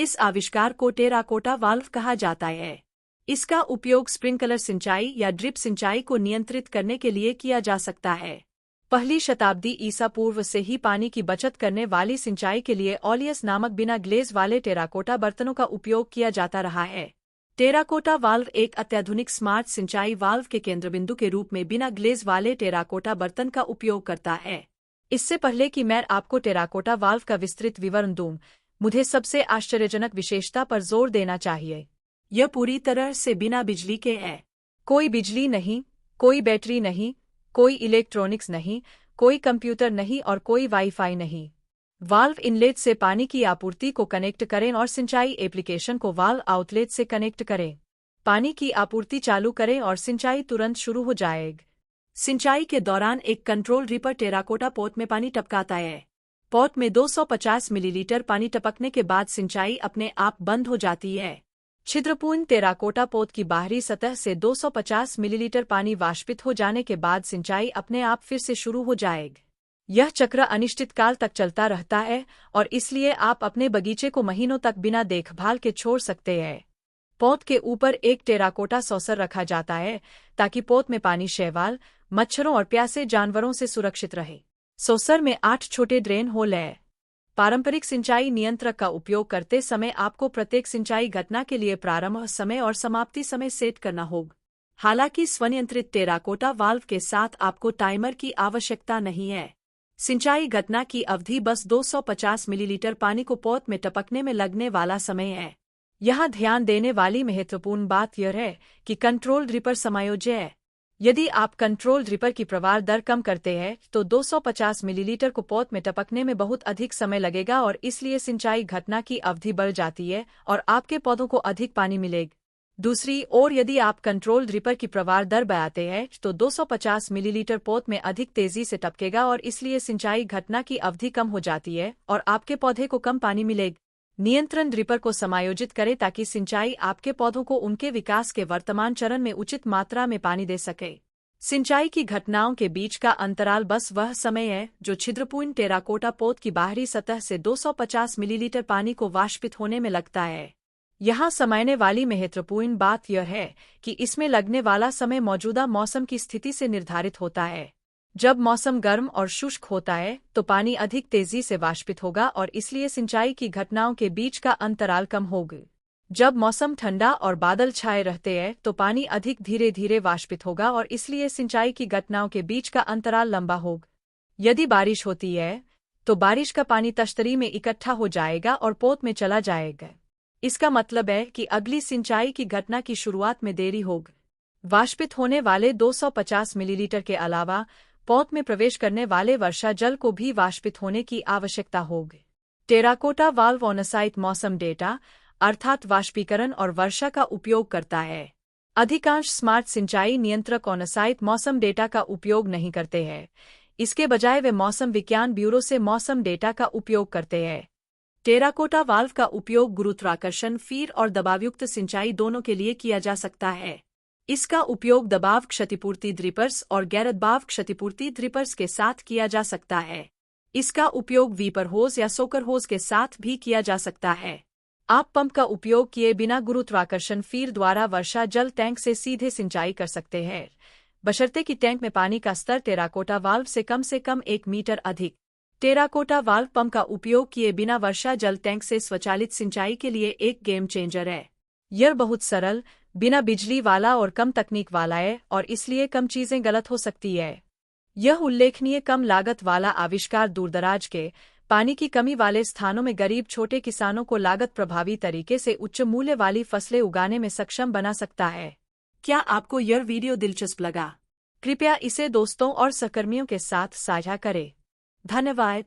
इस आविष्कार को टेराकोटा वाल्व कहा जाता है। इसका उपयोग स्प्रिंकलर सिंचाई या ड्रिप सिंचाई को नियंत्रित करने के लिए किया जा सकता है। पहली शताब्दी ईसा पूर्व से ही पानी की बचत करने वाली सिंचाई के लिए ऑलियस नामक बिना ग्लेज वाले टेराकोटा बर्तनों का उपयोग किया जाता रहा है। टेराकोटा वाल्व एक अत्याधुनिक स्मार्ट सिंचाई वाल्व के केंद्रबिंदु के रूप में बिना ग्लेज वाले टेराकोटा बर्तन का उपयोग करता है। इससे पहले कि मैं आपको टेराकोटा वाल्व का विस्तृत विवरण दूं, मुझे सबसे आश्चर्यजनक विशेषता पर जोर देना चाहिए। यह पूरी तरह से बिना बिजली के है। कोई बिजली नहीं, कोई बैटरी नहीं, कोई इलेक्ट्रॉनिक्स नहीं, कोई कंप्यूटर नहीं और कोई वाईफाई नहीं। वाल्व इनलेट से पानी की आपूर्ति को कनेक्ट करें और सिंचाई एप्लीकेशन को वाल्व आउटलेट से कनेक्ट करें। पानी की आपूर्ति चालू करें और सिंचाई तुरंत शुरू हो जाएगी। सिंचाई के दौरान एक कंट्रोल रिपर टेराकोटा पॉट में पानी टपकाता है। पॉट में 250 मिलीलीटर पानी टपकने के बाद सिंचाई अपने आप बंद हो जाती है। छिद्रपूर्ण टेराकोटा पॉट की बाहरी सतह से 250 मिलीलीटर पानी वाष्पित हो जाने के बाद सिंचाई अपने आप फिर से शुरू हो जाएगी। यह चक्र अनिश्चित काल तक चलता रहता है और इसलिए आप अपने बगीचे को महीनों तक बिना देखभाल के छोड़ सकते हैं। पॉट के ऊपर एक टेराकोटा सॉसर रखा जाता है ताकि पॉट में पानी शैवाल, मच्छरों और प्यासे जानवरों से सुरक्षित रहे। सॉसर में 8 छोटे ड्रेन होल हैं। पारंपरिक सिंचाई नियंत्रक का उपयोग करते समय आपको प्रत्येक सिंचाई घटना के लिए प्रारंभ समय और समाप्ति समय सेट करना होगा। हालांकि स्वनियंत्रित टेराकोटा वाल्व के साथ आपको टाइमर की आवश्यकता नहीं है। सिंचाई घटना की अवधि बस 250 मिलीलीटर पानी को पॉट में टपकने में लगने वाला समय है। यहाँ ध्यान देने वाली महत्वपूर्ण बात यह है कि कंट्रोल रिपर समायोज्य है। यदि आप कंट्रोल रिपर की प्रवाह दर कम करते हैं तो 250 मिलीलीटर को पॉट में टपकने में बहुत अधिक समय लगेगा और इसलिए सिंचाई घटना की अवधि बढ़ जाती है और आपके पौधों को अधिक पानी मिलेगा। दूसरी ओर यदि आप कंट्रोल रिपर की प्रवाह दर बढ़ाते हैं तो 250 मिलीलीटर पॉट में अधिक तेजी से टपकेगा और इसलिए सिंचाई घटना की अवधि कम हो जाती है और आपके पौधे को कम पानी मिलेगा। नियंत्रण रिपर को समायोजित करें ताकि सिंचाई आपके पौधों को उनके विकास के वर्तमान चरण में उचित मात्रा में पानी दे सके। सिंचाई की घटनाओं के बीच का अंतराल बस वह समय है जो छिद्रपूर्ण टेराकोटा पॉट की बाहरी सतह से 250 मिलीलीटर पानी को वाष्पित होने में लगता है। यहाँ समझने वाली महत्वपूर्ण बात यह है कि इसमें लगने वाला समय मौजूदा मौसम की स्थिति से निर्धारित होता है। जब मौसम गर्म और शुष्क होता है तो पानी अधिक तेजी से वाष्पित होगा और इसलिए सिंचाई की घटनाओं के बीच का अंतराल कम होगा। जब मौसम ठंडा और बादल छाए रहते हैं तो पानी अधिक धीरे धीरे वाष्पित होगा और इसलिए सिंचाई की घटनाओं के बीच का अंतराल लंबा होगा। यदि बारिश होती है तो बारिश का पानी तश्तरी में इकट्ठा हो जाएगा और पॉट में चला जाएगा। इसका मतलब है कि अगली सिंचाई की घटना की शुरुआत में देरी होगी। वाष्पित होने वाले 250 मिलीलीटर के अलावा पॉट में प्रवेश करने वाले वर्षा जल को भी वाष्पित होने की आवश्यकता होगी। टेराकोटा वाल्व ऑनसाइट मौसम डेटा अर्थात वाष्पीकरण और वर्षा का उपयोग करता है। अधिकांश स्मार्ट सिंचाई नियंत्रक ऑनसाइट मौसम डेटा का उपयोग नहीं करते हैं। इसके बजाय वे मौसम विज्ञान ब्यूरो से मौसम डेटा का उपयोग करते हैं। टेराकोटा वाल्व का उपयोग गुरुत्वाकर्षण फीड और दबावयुक्त सिंचाई दोनों के लिए किया जा सकता है। इसका उपयोग दबाव क्षतिपूर्ति ड्रिपर्स और गैर दबाव क्षतिपूर्ति ड्रिपर्स के साथ किया जा सकता है। इसका उपयोग वीपर होज या सोकर होज के साथ भी किया जा सकता है। आप पंप का उपयोग किए बिना गुरुत्वाकर्षण फीड द्वारा वर्षा जल टैंक से सीधे सिंचाई कर सकते हैं, बशर्ते कि टैंक में पानी का स्तर टेराकोटा वाल्व से कम 1 मीटर अधिक। टेराकोटा वाल्व पंप का उपयोग किए बिना वर्षा जल टैंक से स्वचालित सिंचाई के लिए एक गेम चेंजर है। यह बहुत सरल, बिना बिजली वाला और कम तकनीक वाला है और इसलिए कम चीजें गलत हो सकती है। यह उल्लेखनीय कम लागत वाला आविष्कार दूरदराज के पानी की कमी वाले स्थानों में गरीब छोटे किसानों को लागत प्रभावी तरीके से उच्च मूल्य वाली फसलें उगाने में सक्षम बना सकता है। क्या आपको यह वीडियो दिलचस्प लगा? कृपया इसे दोस्तों और सहकर्मियों के साथ साझा करें। धन्यवाद।